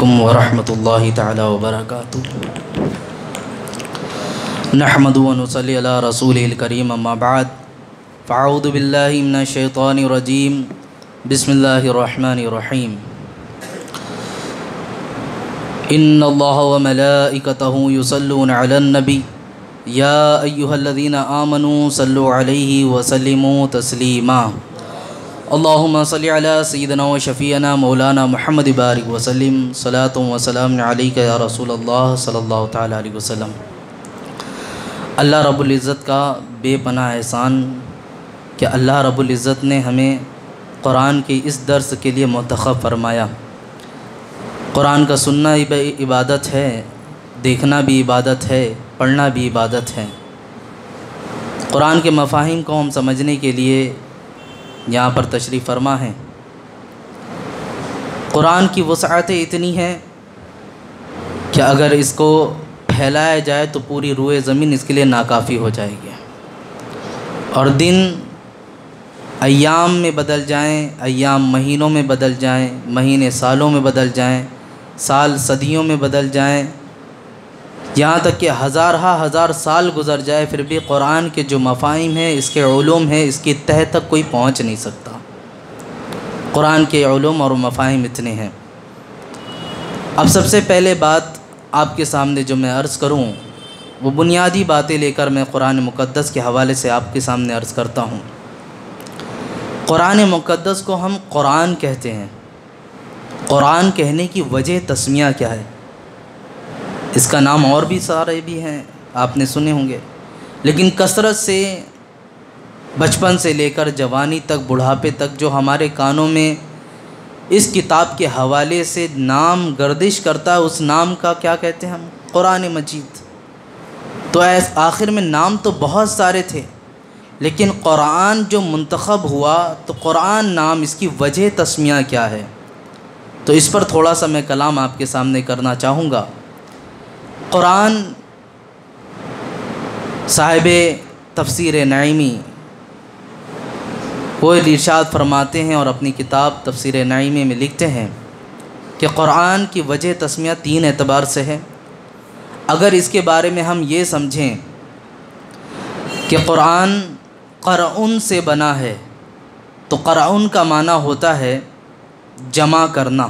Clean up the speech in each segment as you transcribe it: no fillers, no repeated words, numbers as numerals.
علیکم ورحمۃ اللہ تعالی وبرکاتہ۔ نحمد و نصلی علی رسول الکریم، اما بعد فاعوذ باللہ من الشیطان الرجیم، بسم اللہ الرحمن الرحیم۔ ان اللہ وملائکتہ یصلون علی النبی یا ایہا الذین آمنوا صلوا علیہ وسلموا تسلیما۔ اللہم صلی علی سیدنا و شفیعنا مولانا محمد بارک وسلم، صلاۃ و سلام علیک یا رسول اللہ صلی اللہ تعالیٰ علیہ وسلم۔ اللہ رب العزت کا بے پناہ احسان کہ اللہ رب العزت نے ہمیں قرآن کے اس درس کے لیے منتخب فرمایا۔ قرآن کا سننا عبادت ہے، دیکھنا بھی عبادت ہے، پڑھنا بھی عبادت ہے۔ قرآن کے مفاہیم کو ہم سمجھنے کے لیے یہاں پر تشریف فرما ہیں۔ قرآن کی وسعت اتنی ہے کہ اگر اس کو پھیلایا جائے تو پوری روئے زمین اس کے لیے ناکافی ہو جائے گی، اور دن ایام میں بدل جائیں، ایام مہینوں میں بدل جائیں، مہینے سالوں میں بدل جائیں، سال صدیوں میں بدل جائیں، یہاں تک کہ ہزار سال گزر جائے، پھر بھی قرآن کے جو مفاہیم ہیں، اس کے علوم ہیں، اس کی تہہ تک کوئی پہنچ نہیں سکتا۔ قرآن کے علوم اور مفاہیم اتنے ہیں۔ اب سب سے پہلے بات آپ کے سامنے جو میں عرض کروں، وہ بنیادی باتیں لے کر میں قرآن مقدس کے حوالے سے آپ کے سامنے عرض کرتا ہوں۔ قرآن مقدس کو ہم قرآن کہتے ہیں۔ قرآن کہنے کی وجہ تسمیہ کیا ہے؟ اس کا نام اور بھی سارے بھی ہیں، آپ نے سنے ہوں گے، لیکن کثرت سے بچپن سے لے کر جوانی تک، بڑھاپے تک جو ہمارے کانوں میں اس کتاب کے حوالے سے نام گردش کرتا ہے، اس نام کا کیا کہتے ہیں ہم؟ قرآن مجید۔ تو آخر میں نام تو بہت سارے تھے، لیکن قرآن جو منتخب ہوا تو قرآن نام، اس کی وجہ تسمیہ کیا ہے؟ تو اس پر تھوڑا سا میں کلام آپ کے سامنے کرنا چاہوں گا۔ قرآن صاحب تفسیر نعیمی وہ ارشاد فرماتے ہیں اور اپنی کتاب تفسیر نعیمی میں لکھتے ہیں کہ قرآن کی وجہ تسمیہ 3 اعتبار سے ہے۔ اگر اس کے بارے میں ہم یہ سمجھیں کہ قرآن قرعن سے بنا ہے، تو قرعن کا معنی ہوتا ہے جمع کرنا۔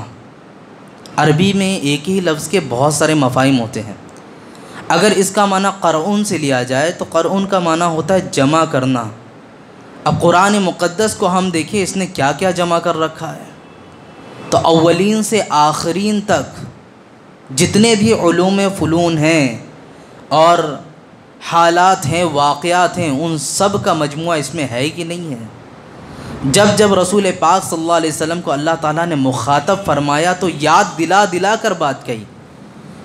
عربی میں ایک ہی لفظ کے بہت سارے مفاہیم ہوتے ہیں۔ اگر اس کا معنی قرعن سے لیا جائے تو قرعن کا معنی ہوتا ہے جمع کرنا۔ اب قرآن مقدس کو ہم دیکھیں، اس نے کیا کیا جمع کر رکھا ہے؟ تو اولین سے آخرین تک جتنے بھی علوم فنون ہیں اور حالات ہیں، واقعات ہیں، ان سب کا مجموعہ اس میں ہے کہ نہیں ہے؟ جب رسول پاک صلی اللہ علیہ وسلم کو اللہ تعالیٰ نے مخاطب فرمایا تو یاد دلا کر بات کہی،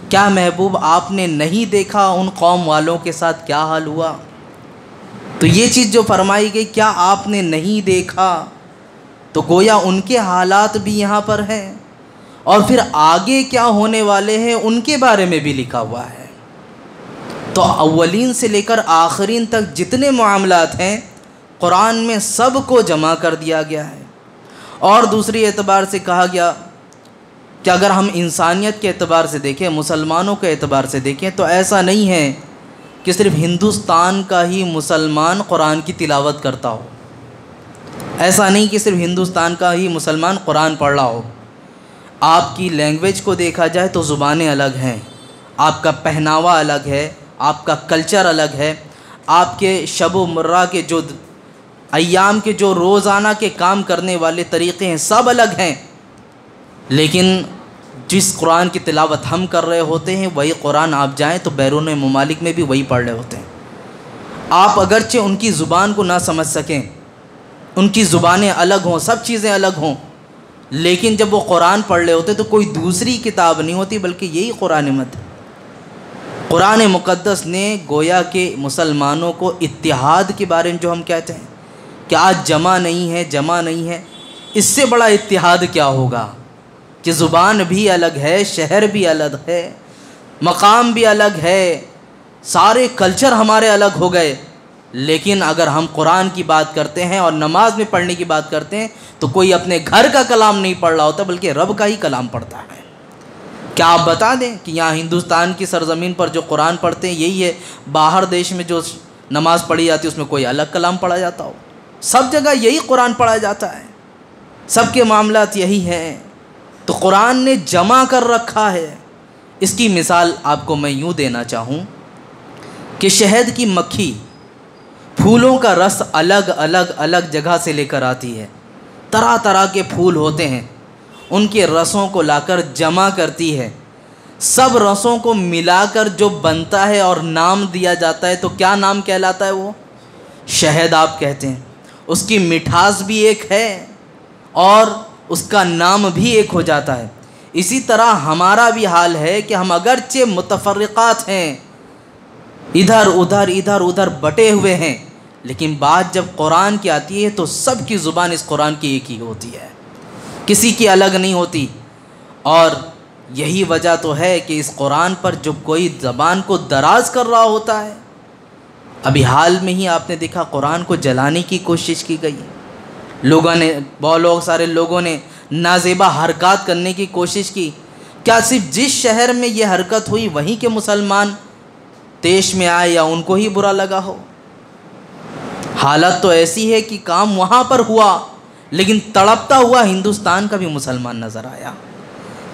کیا محبوب آپ نے نہیں دیکھا ان قوم والوں کے ساتھ کیا حال ہوا؟ تو یہ چیز جو فرمائی گئی، کیا آپ نے نہیں دیکھا، تو گویا ان کے حالات بھی یہاں پر ہیں، اور پھر آگے کیا ہونے والے ہیں ان کے بارے میں بھی لکھا ہوا ہے۔ تو اولین سے لے کر آخرین تک جتنے معاملات ہیں قرآن میں سب کو جمع کر دیا گیا ہے۔ اور دوسری اعتبار سے کہا گیا کہ اگر ہم انسانیت کے اعتبار سے دیکھیں، مسلمانوں کے اعتبار سے دیکھیں، تو ایسا نہیں ہے کہ صرف ہندوستان کا ہی مسلمان قرآن کی تلاوت کرتا ہو، ایسا نہیں کہ صرف ہندوستان کا ہی مسلمان قرآن پڑھ رہا ہو۔ آپ کی لینگویج کو دیکھا جائے تو زبانیں الگ ہیں، آپ کا پہناوا الگ ہے، آپ کا کلچر الگ ہے، آپ کے شب و مرہ کے جو ایام کے جو روزانہ کے کام کرنے والے طریقے ہیں، سب الگ ہیں، لیکن جس قرآن کی تلاوت ہم کر رہے ہوتے ہیں وہی قرآن آپ جائیں تو بیرون ممالک میں بھی وہی پڑھ رہے ہوتے ہیں۔ آپ اگرچہ ان کی زبان کو نہ سمجھ سکیں، ان کی زبانیں الگ ہوں، سب چیزیں الگ ہوں، لیکن جب وہ قرآن پڑھ رہے ہوتے تو کوئی دوسری کتاب نہیں ہوتی بلکہ یہی قرآن مت ہے۔ قرآن مقدس نے گویا کہ مسلمانوں کو اتحاد کے بارے میں جو ہم کہتے ہیں کہ آج جمع نہیں ہے، اس سے بڑا اتحاد کیا ہوگا کہ زبان بھی الگ ہے، شہر بھی الگ ہے، مقام بھی الگ ہے، سارے کلچر ہمارے الگ ہو گئے، لیکن اگر ہم قرآن کی بات کرتے ہیں اور نماز میں پڑھنے کی بات کرتے ہیں تو کوئی اپنے گھر کا کلام نہیں پڑھ رہا ہوتا بلکہ رب کا ہی کلام پڑھتا ہے۔ کیا آپ بتا دیں کہ یہاں ہندوستان کی سرزمین پر جو قرآن پڑھتے ہیں یہی ہے؟ باہر دیش میں جو نماز پڑھی جاتی ہے اس میں کوئی الگ کلام پڑھا جاتا ہو؟ سب جگہ یہی قرآن پڑھا جاتا ہے، سب کے معاملات یہی ہیں۔ تو قرآن نے جمع کر رکھا ہے۔ اس کی مثال آپ کو میں یوں دینا چاہوں کہ شہد کی مکھی پھولوں کا رس الگ الگ الگ جگہ سے لے کر آتی ہے، طرح طرح کے پھول ہوتے ہیں، ان کے رسوں کو لا کر جمع کرتی ہے، سب رسوں کو ملا کر جو بنتا ہے اور نام دیا جاتا ہے تو کیا نام کہلاتا ہے؟ وہ شہد آپ کہتے ہیں۔ اس کی مٹھاس بھی ایک ہے اور اس کا نام بھی ایک ہو جاتا ہے۔ اسی طرح ہمارا بھی حال ہے کہ ہم اگرچہ متفرقات ہیں، ادھر ادھر بٹے ہوئے ہیں، لیکن بات جب قرآن کی آتی ہے تو سب کی زبان اس قرآن کی ایک ہی ہوتی ہے، کسی کی الگ نہیں ہوتی۔ اور یہی وجہ تو ہے کہ اس قرآن پر جب کوئی زبان کو دراز کر رہا ہوتا ہے، ابھی حال میں ہی آپ نے دیکھا قرآن کو جلانے کی کوشش کی گئی، بہت سارے لوگوں نے نازیبا حرکات کرنے کی کوشش کی۔ کیا صرف جس شہر میں یہ حرکت ہوئی وہیں کے مسلمان طیش میں آئے یا ان کو ہی برا لگا ہو؟ حالت تو ایسی ہے کہ کام وہاں پر ہوا لیکن تڑپتا ہوا ہندوستان کا بھی مسلمان نظر آیا۔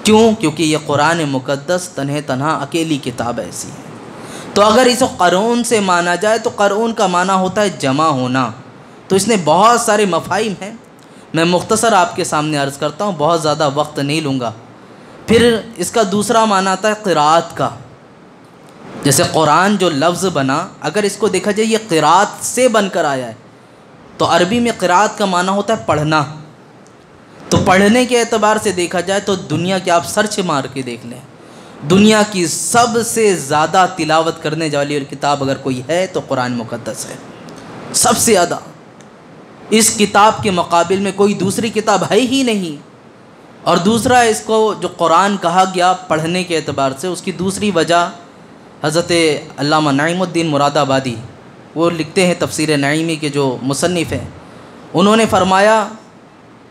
کیوں؟ کیونکہ یہ قرآن مقدس تنہا اکیلی کتاب ایسی ہے۔ تو اگر اسے قرون سے مانا جائے تو قرون کا معنی ہوتا ہے جمع ہونا، تو اس نے بہت سارے مفاہیم ہیں، میں مختصر آپ کے سامنے عرض کرتا ہوں، بہت زیادہ وقت نہیں لوں گا۔ پھر اس کا دوسرا معنی آتا ہے قراءت کا، جیسے قرآن جو لفظ بنا، اگر اس کو دیکھا جائے یہ قراءت سے بن کر آیا ہے، تو عربی میں قراءت کا معنی ہوتا ہے پڑھنا۔ تو پڑھنے کے اعتبار سے دیکھا جائے تو دنیا کی آپ سرچ مار کے دیکھ لیں، دنیا کی سب سے زیادہ تلاوت کرنے والی کتاب اگر کوئی ہے تو قرآن مقدس ہے، سب سے زیادہ۔ اس کتاب کے مقابل میں کوئی دوسری کتاب ہے ہی نہیں۔ اور دوسرا، اس کو جو قرآن کہا گیا پڑھنے کے اعتبار سے، اس کی دوسری وجہ حضرت علامہ نعیم الدین مراد آبادی، وہ لکھتے ہیں تفسیر نعیمی کے جو مصنف ہیں، انہوں نے فرمایا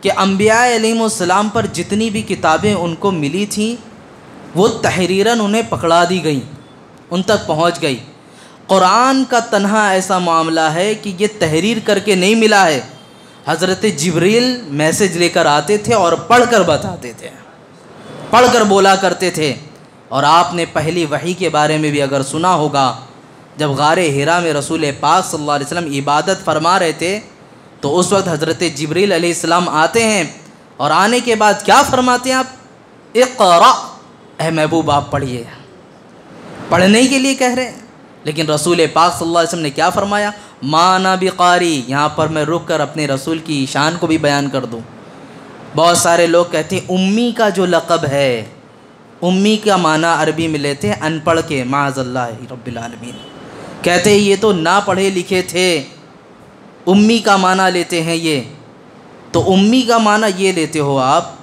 کہ انبیاء علیہم السلام پر جتنی بھی کتابیں ان کو ملی تھیں وہ تحریراً انہیں پکڑا دی گئیں، ان تک پہنچ گئی۔ قرآن کا تنہا ایسا معاملہ ہے کہ یہ تحریر کر کے نہیں ملا ہے، حضرت جبریل میسج لے کر آتے تھے اور پڑھ کر بتاتے تھے، پڑھ کر بولا کرتے تھے۔ اور آپ نے پہلی وحی کے بارے میں بھی اگر سنا ہوگا، جب غار حرا میں رسول پاک صلی اللہ علیہ وسلم عبادت فرما رہے تھے تو اس وقت حضرت جبریل علیہ السلام آتے ہیں اور آنے کے بعد کیا فرماتے ہیں آپ؟ اقرأ، اے محبوب آپ پڑھیے، پڑھنے کے لیے کہہ رہے ہیں۔ لیکن رسول پاک صلی اللہ علیہ وسلم نے کیا فرمایا؟ ما انا بقاری۔ یہاں پر میں رک کر اپنے رسول کی شان کو بھی بیان کر دوں۔ بہت سارے لوگ کہتے ہیں امی کا جو لقب ہے، امی کا معنی عربی میں لیتے ہیں ان پڑھ کے، معاذ اللہ رب العالمین، کہتے ہیں یہ تو نہ پڑھے لکھے تھے، امی کا معنی لیتے ہیں یہ۔ تو امی کا معنی یہ لیتے ہو آپ،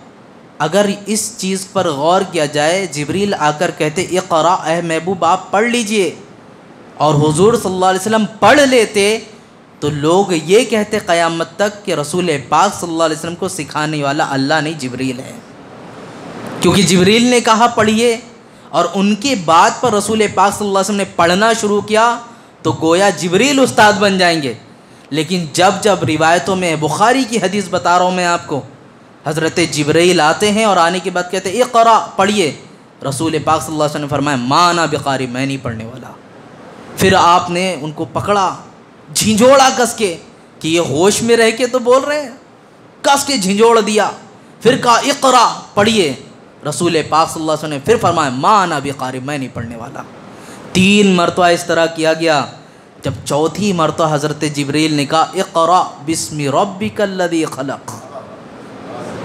اگر اس چیز پر غور کیا جائے، جبریل آ کر کہتے اقرأ، اے محبوب آپ پڑھ لیجئے، اور حضور صلی اللہ علیہ وسلم پڑھ لیتے تو لوگ یہ کہتے قیامت تک کہ رسول پاک صلی اللہ علیہ وسلم کو سکھانے والا اللہ نہیں جبریل ہے، کیونکہ جبریل نے کہا پڑھیے، اور ان کی بات پر رسول پاک صلی اللہ علیہ وسلم نے پڑھنا شروع کیا تو گویا جبریل استاد بن جائیں گے۔ لیکن جب روایتوں میں بخاری کی حدیث بتا رہا ہوں میں آپ کو، حضرت جبریل آتے ہیں اور آنے کے بعد کہتے ہیں اقرأ، پڑھیے، رسول پاک صلی اللہ علیہ وسلم نے فرمایا ما انا بقاری، میں نہیں پڑھنے والا۔ پھر آپ نے ان کو پکڑا، جھنجھوڑا کس کے کہ یہ ہوش میں رہ کے تو بول رہے ہیں، کس کے جھنجھوڑ دیا، پھر کہا اقرأ، پڑھیے، رسول پاک صلی اللہ علیہ وسلم نے پھر فرمایا ما انا بقاری، میں نہیں پڑھنے والا۔ 3 مرتبہ اس طرح کیا گیا۔ جب چوتھی مرتبہ حضرت جبریل نے کہا اقرأ بسم ربک الذی خلق،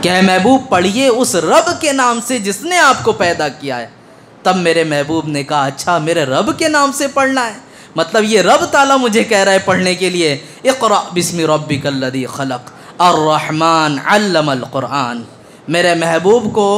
کہ اے محبوب پڑھیے اس رب کے نام سے جس نے آپ کو پیدا کیا ہے، تب میرے محبوب نے کہا اچھا میرے رب کے نام سے پڑھنا ہے، مطلب یہ رب تعالیٰ مجھے کہہ رہا ہے پڑھنے کے لیے۔ اقرأ بسم ربک الذی خلق الرحمن علم القرآن، میرے محبوب کو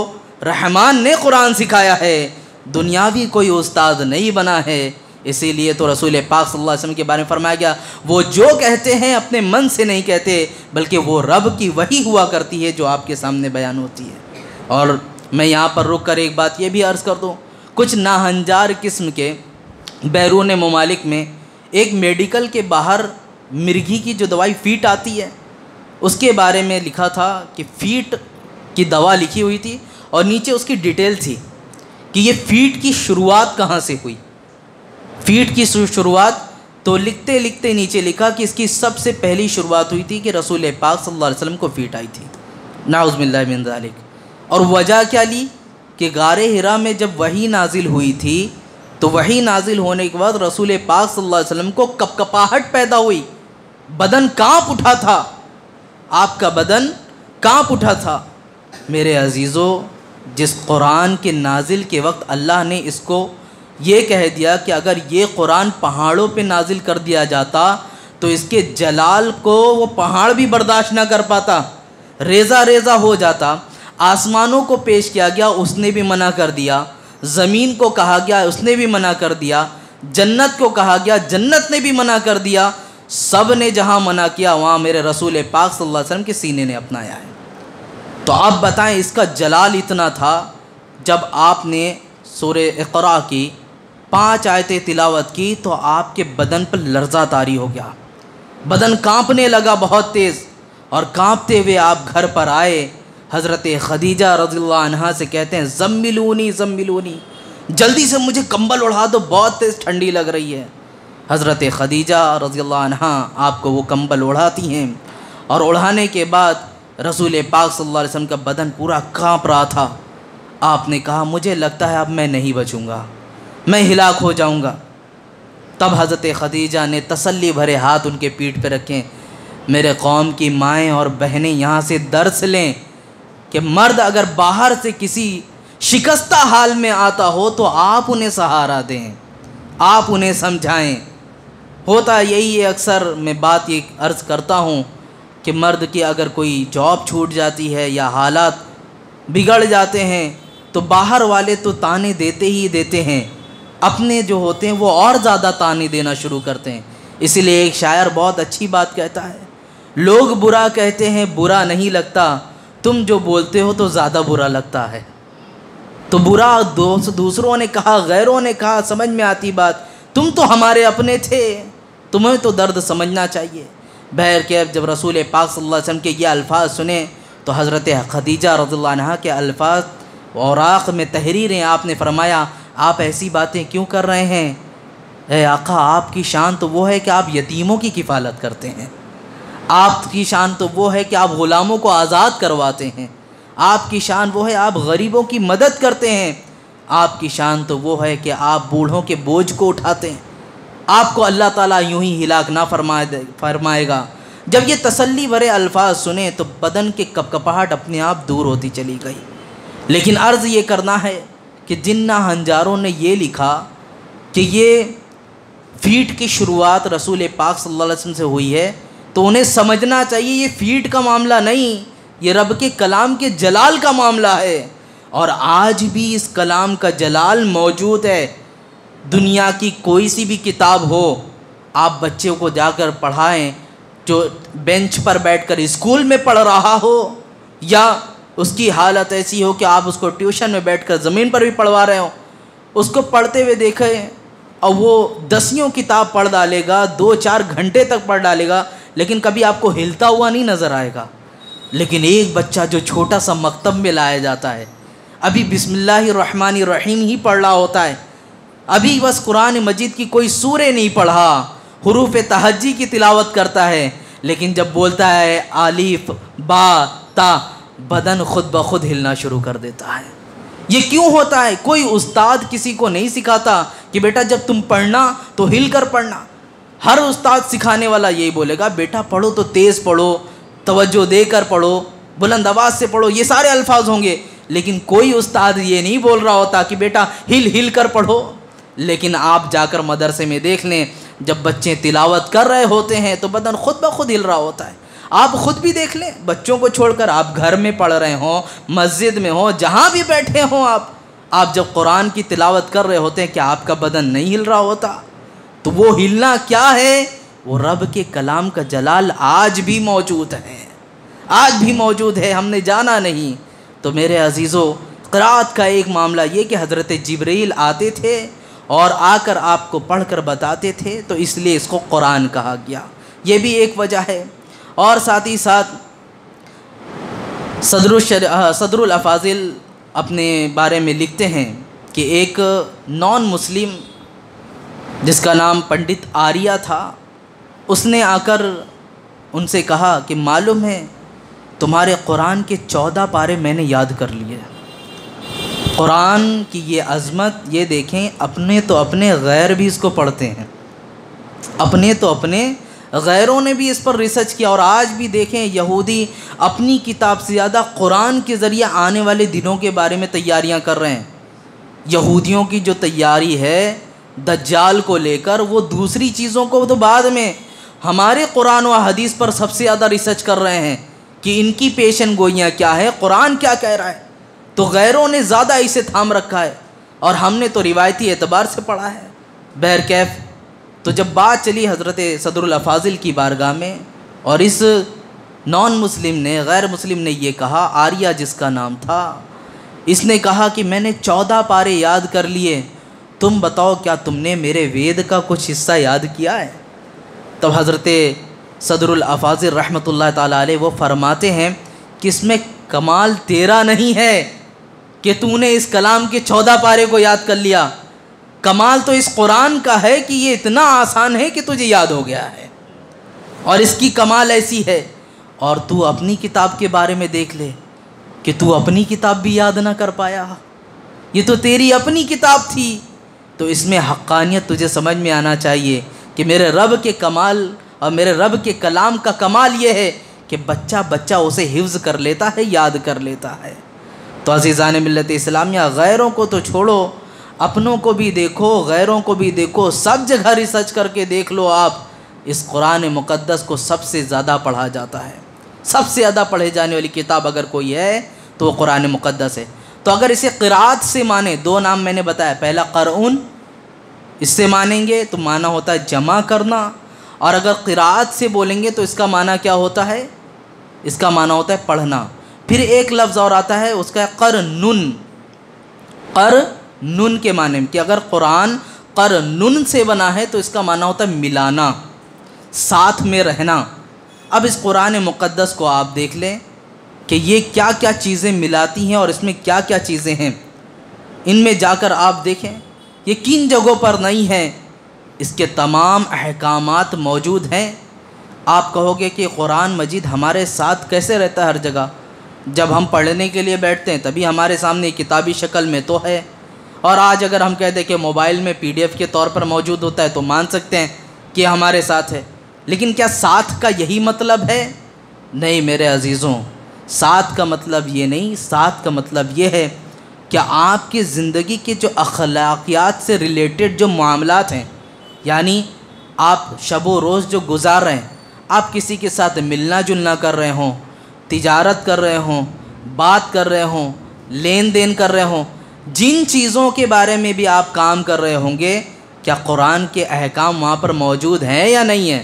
رحمان نے قرآن سکھایا ہے، دنیاوی کوئی استاد نہیں بنا ہے۔ اسی لیے تو رسول پاک صلی اللہ علیہ وسلم کے بارے میں فرمایا گیا وہ جو کہتے ہیں اپنے من سے نہیں کہتے، بلکہ وہ رب کی وحی ہوا کرتی ہے جو آپ کے سامنے بیان ہوتی ہے۔ اور میں یہاں پر رک کر ایک بات یہ بھی عرض کر دوں، کچھ ناہنجار قسم کے بیرون ممالک میں ایک میڈیکل کے باہر مرغی کی جو دوائی فیٹ آتی ہے اس کے بارے میں لکھا تھا کہ فیٹ کی دوا لکھی ہوئی تھی اور نیچے اس کی ڈیٹیل تھی کہ یہ فیٹ کی شروعات کہاں سے ہوئی، فیٹ کی شروعات، تو لکھتے لکھتے نیچے لکھا کہ اس کی سب سے پہلی شروعات ہوئی تھی کہ رسول پاک صلی اللہ علیہ وسلم کو فیٹ آئی تھی، نعوذ باللہ من ذالک۔ اور وجہ کیا لی کہ غار حرا میں جب وحی نازل ہوئی تھی تو وحی نازل ہونے کے بعد رسول پاک صلی اللہ علیہ وسلم کو کپکپاہٹ پیدا ہوئی، بدن کانپ اٹھا تھا، آپ کا بدن کانپ اٹھا تھا۔ میرے عزیزو، جس قرآن کے نازل کے وقت اللہ نے اس کو یہ کہہ دیا کہ اگر یہ قرآن پہاڑوں پہ نازل کر دیا جاتا تو اس کے جلال کو وہ پہاڑ بھی برداشت نہ کر پاتا، ریزہ ریزہ ہو جاتا۔ آسمانوں کو پیش کیا گیا، اس نے بھی منع کر دیا، زمین کو کہا گیا، اس نے بھی منع کر دیا، جنت کو کہا گیا، جنت نے بھی منع کر دیا، سب نے جہاں منع کیا وہاں میرے رسول پاک صلی اللہ علیہ وسلم کے سینے نے اپنایا ہے۔ تو آپ بتائیں اس کا جلال اتنا تھا، جب آپ نے سورہ اقرا کی 5 آیتیں تلاوت کی تو آپ کے بدن پر لرزہ طاری ہو گیا، بدن کانپنے لگا بہت تیز، اور کانپتے ہوئے آپ گھر پر آئے، حضرت خدیجہ رضی اللہ عنہا سے کہتے ہیں زملونی زملونی، جلدی سے مجھے کمبل اڑا دو، بہت تیز ٹھنڈی لگ رہی ہے۔ حضرت خدیجہ رضی اللہ عنہا آپ کو وہ کمبل اڑھاتی ہیں، اور اڑھانے کے بعد رسول پاک صلی اللہ علیہ وسلم کا بدن پورا کانپ رہا تھا۔ آپ نے کہا مجھے لگتا ہے اب میں نہیں بچوں گا، میں ہلاک ہو جاؤں گا۔ تب حضرت خدیجہ نے تسلی بھرے ہاتھ ان کے پیٹھ پہ رکھیں، میرے قوم کی مائیں اور بہنیں یہاں سے درس لیں کہ مرد اگر باہر سے کسی شکستہ حال میں آتا ہو تو آپ انہیں سہارا دیں، آپ انہیں سمجھائیں۔ ہوتا یہی ہے، اکثر میں بات یہ عرض کرتا ہوں کہ مرد کی اگر کوئی جاب چھوٹ جاتی ہے یا حالات بگڑ جاتے ہیں تو باہر والے تو تانے دیتے ہی دیتے ہیں، اپنے جو ہوتے ہیں وہ اور زیادہ تانے دینا شروع کرتے ہیں۔ اسی لیے ایک شاعر بہت اچھی بات کہتا ہے، لوگ برا کہتے ہیں برا نہیں لگتا، تم جو بولتے ہو تو زیادہ برا لگتا ہے۔ تو برا دوسروں نے کہا، غیروں نے کہا، سمجھ میں آتی بات، تم تو ہمارے اپنے تھے، تمہیں تو درد سمجھنا چاہیے۔ بہرکیف جب رسول پاک صلی اللہ علیہ وسلم کے یہ الفاظ سنے تو حضرت خدیجہ رضی اللہ عنہا کے الفاظ اوراق میں تحریریں، آپ نے فرمایا آپ ایسی باتیں کیوں کر رہے ہیں؟ اے آقا، آپ کی شان تو وہ ہے کہ آپ یتیموں کی کفالت کرتے ہیں، آپ کی شان تو وہ ہے کہ آپ غلاموں کو آزاد کرواتے ہیں، آپ کی شان وہ ہے آپ غریبوں کی مدد کرتے ہیں، آپ کی شان تو وہ ہے کہ آپ بوڑھوں کے بوجھ کو اٹھاتے ہیں۔ آپ کو اللہ تعالیٰ یوں ہی ہلاک نہ فرمائے گا۔ جب یہ تسلی بھرے الفاظ سنے تو بدن کے کپکپاہٹ اپنے آپ دور ہوتی چلی گئی۔ لیکن عرض یہ کرنا ہے کہ جن ناہنجاروں نے یہ لکھا کہ یہ فیٹ کی شروعات رسول پاک صلی اللہ علیہ وسلم سے ہوئی ہے تو انہیں سمجھنا چاہیے یہ فیٹ کا معاملہ نہیں، یہ رب کے کلام کے جلال کا معاملہ ہے، اور آج بھی اس کلام کا جلال موجود ہے۔ دنیا کی کوئی سی بھی کتاب ہو، آپ بچے کو جا کر پڑھائیں، جو بینچ پر بیٹھ کر اسکول میں پڑھ رہا ہو یا اس کی حالت ایسی ہو کہ آپ اس کو ٹیوشن میں بیٹھ کر زمین پر بھی پڑھوا رہے ہوں، اس کو پڑھتے ہوئے دیکھیں اور وہ 10 کتاب پڑھ ڈالے گا، 2-4 گھنٹے تک پڑھ ڈالے گا، لیکن کبھی آپ کو ہلتا ہوا نہیں نظر آئے گا۔ لیکن ایک بچہ جو چھوٹا سا مکتب میں لایا جاتا ہے، ابھی بسم اللہ الرحمن الرحیم ہی پڑھ رہا ہوتا ہے، ابھی بس قرآن مجید کی کوئی سورہ نہیں پڑھا، حروف تہجی کی تلاوت کرتا ہے، لیکن جب بولتا ہے الف با تا، بدن خود بخود ہلنا شروع کر دیتا ہے۔ یہ کیوں ہوتا ہے؟ کوئی استاد کسی کو نہیں سکھاتا کہ بیٹا جب تم پڑھنا تو ہل کر پڑھنا۔ ہر استاد سکھانے والا یہی بولے گا بیٹا پڑھو تو تیز پڑھو، توجہ دے کر پڑھو، بلند آواز سے پڑھو، یہ سارے الفاظ ہوں گے، لیکن کوئی استاد یہ نہیں بول رہا ہوتا کہ بیٹا ہل کر پڑھو۔ لیکن آپ جا کر مدرسے میں دیکھ لیں، جب بچے تلاوت کر رہے ہوتے ہیں تو بدن خود بخود ہل رہا ہوتا ہے۔ آپ خود بھی دیکھ لیں، بچوں کو چھوڑ کر آپ گھر میں پڑھ رہے ہوں، مسجد میں ہوں، جہاں بھی بیٹھے ہوں، آپ جب قرآن کی تلاوت کر رہے ہوتے ہیں کیا آپ کا بدن نہیں ہل رہا ہوتا؟ تو وہ ہلنا کیا ہے؟ وہ رب کے کلام کا جلال آج بھی موجود ہے، آج بھی موجود ہے، ہم نے جانا نہیں۔ تو میرے عزیزو، قرات کا ایک معاملہ یہ کہ حضرت جبرائیل آتے تھے اور آ کر آپ کو پڑھ کر بتاتے تھے، تو اس لیے اس کو قرآن کہا گیا، یہ بھی ایک وجہ ہے۔ اور ساتھ ہی ساتھ صدر الافاضل اپنے بارے میں لکھتے ہیں کہ ایک نان مسلم جس کا نام پنڈت آریہ تھا، اس نے آ کر ان سے کہا کہ معلوم ہے تمہارے قرآن کے 14 پارے میں نے یاد کر لیے۔ قرآن کی یہ عظمت، یہ دیکھیں، اپنے تو اپنے غیر بھی اس کو پڑھتے ہیں، اپنے تو اپنے غیروں نے بھی اس پر ریسرچ کیا، اور آج بھی دیکھیں یہودی اپنی کتاب سے زیادہ قرآن کے ذریعے آنے والے دنوں کے بارے میں تیاریاں کر رہے ہیں۔ یہودیوں کی جو تیاری ہے دجال کو لے کر، وہ دوسری چیزوں کو تو بعد میں، ہمارے قرآن و حدیث پر سب سے زیادہ ریسرچ کر رہے ہیں کہ ان کی پیشن گوئیاں کیا ہے، قرآن کیا کہہ رہا ہے۔ تو غیروں نے زیادہ اسے تھام رکھا ہے اور ہم نے تو روایتی اعتبار سے پڑھا ہے۔ بہرکیف تو جب بات چلی حضرت صدر الافاضل کی بارگاہ میں، اور اس نان مسلم نے، غیر مسلم نے یہ کہا، آریہ جس کا نام تھا، اس نے کہا کہ میں نے 14 پارے یاد کر لیے، تم بتاؤ کیا تم نے میرے وید کا کچھ حصہ یاد کیا ہے؟ تب حضرت صدر الافاضل رحمۃ اللہ تعالیٰ علیہ وہ فرماتے ہیں کہ اس میں کمال تیرا نہیں ہے کہ تو نے اس کلام کے 14 پارے کو یاد کر لیا، کمال تو اس قرآن کا ہے کہ یہ اتنا آسان ہے کہ تجھے یاد ہو گیا ہے، اور اس کی کمال ایسی ہے۔ اور تو اپنی کتاب کے بارے میں دیکھ لے کہ تو اپنی کتاب بھی یاد نہ کر پایا، یہ تو تیری اپنی کتاب تھی۔ تو اس میں حقانیت تجھے سمجھ میں آنا چاہیے کہ میرے رب کے کمال اور میرے رب کے کلام کا کمال یہ ہے کہ بچہ اسے حفظ کر لیتا ہے، یاد کر لیتا ہے۔ تو عزیزان ملت اسلامیہ، غیروں کو تو چھوڑو، اپنوں کو بھی دیکھو، غیروں کو بھی دیکھو، سب جگہ ریسرچ کر کے دیکھ لو آپ، اس قرآن مقدس کو سب سے زیادہ پڑھا جاتا ہے۔ سب سے زیادہ پڑھے جانے والی کتاب اگر کوئی ہے تو وہ قرآن مقدس ہے۔ تو اگر اسے قرات سے مانیں، 2 نام میں نے بتایا، پہلا قرؤن، اس سے مانیں گے تو معنی ہوتا ہے جمع کرنا، اور اگر قرات سے بولیں گے تو اس کا معنی کیا ہوتا ہے؟ اس کا معنی ہوتا ہے پڑھنا۔ پھر ایک لفظ اور آتا ہے، اس کا ہے قرنن، قرنن کے معنی میں، کہ اگر قرآن قرنن سے بنا ہے تو اس کا معنی ہوتا ہے ملانا، ساتھ میں رہنا۔ اب اس قرآن مقدس کو آپ دیکھ لیں کہ یہ کیا کیا چیزیں ملاتی ہیں اور اس میں کیا کیا چیزیں ہیں، ان میں جا کر آپ دیکھیں یہ کن جگہوں پر نہیں ہیں، اس کے تمام احکامات موجود ہیں۔ آپ کہو گے کہ قرآن مجید ہمارے ساتھ کیسے رہتا ہے ہر جگہ؟ جب ہم پڑھنے کے لیے بیٹھتے ہیں تبھی ہمارے سامنے کتابی شکل میں تو ہے، اور آج اگر ہم کہہ دیں کہ موبائل میں PDF کے طور پر موجود ہوتا ہے تو مان سکتے ہیں کہ ہمارے ساتھ ہے، لیکن کیا ساتھ کا یہی مطلب ہے؟ نہیں میرے عزیزوں، ساتھ کا مطلب یہ نہیں، ساتھ کا مطلب یہ ہے کہ آپ کی زندگی کے جو اخلاقیات سے ریلیٹڈ جو معاملات ہیں، یعنی آپ شب و روز جو گزار رہے ہیں، آپ کسی کے ساتھ ملنا جلنا کر رہے ہوں، تجارت کر رہے ہوں، بات کر رہے ہوں، لین دین کر رہے ہوں، جن چیزوں کے بارے میں بھی آپ کام کر رہے ہوں گے، کیا قرآن کے احکام وہاں پر موجود ہیں یا نہیں ہیں؟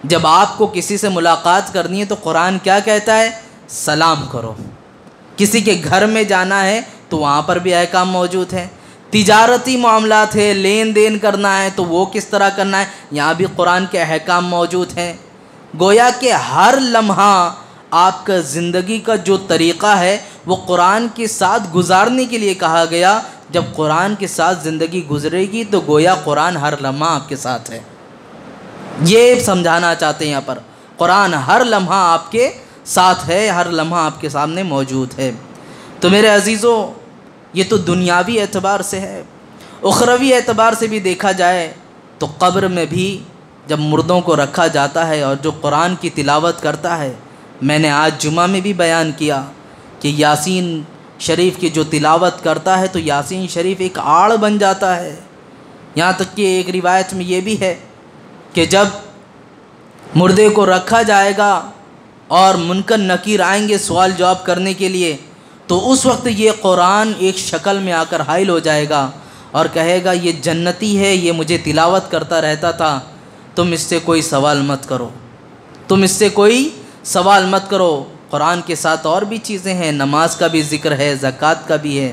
جب آپ کو کسی سے ملاقات کرنی ہے تو قرآن کیا کہتا ہے؟ سلام کرو۔ کسی کے گھر میں جانا ہے تو وہاں پر بھی احکام موجود ہیں۔ تجارتی معاملات ہے، لین دین کرنا ہے تو وہ کس طرح کرنا ہے، یہاں بھی قرآن کے احکام موجود ہیں۔ گویا کہ ہر لمحہ آپ کا زندگی کا جو طریقہ ہے وہ قرآن کے ساتھ گزارنے کے لیے کہا گیا۔ جب قرآن کے ساتھ زندگی گزرے گی تو گویا قرآن ہر لمحہ آپ کے ساتھ ہے، یہ سمجھانا چاہتے ہیں یہاں پر۔ قرآن ہر لمحہ آپ کے ساتھ ہے، ہر لمحہ آپ کے سامنے موجود ہے۔ تو میرے عزیزوں، یہ تو دنیاوی اعتبار سے ہے، اخروی اعتبار سے بھی دیکھا جائے تو قبر میں بھی جب مردوں کو رکھا جاتا ہے اور جو قرآن کی تلاوت کرتا ہے، میں نے آج جمعہ میں بھی بیان کیا کہ یاسین شریف کی جو تلاوت کرتا ہے تو یاسین شریف ایک آڑ بن جاتا ہے۔ یہاں تک کہ ایک روایت میں یہ بھی ہے کہ جب مردے کو رکھا جائے گا اور منکر نکیر آئیں گے سوال جواب کرنے کے لیے، تو اس وقت یہ قرآن ایک شکل میں آ کر حائل ہو جائے گا اور کہے گا یہ جنتی ہے، یہ مجھے تلاوت کرتا رہتا تھا، تم اس سے کوئی سوال مت کرو، تم اس سے کوئی سوال مت کرو۔ قرآن کے ساتھ اور بھی چیزیں ہیں، نماز کا بھی ذکر ہے، زکوٰۃ کا بھی ہے،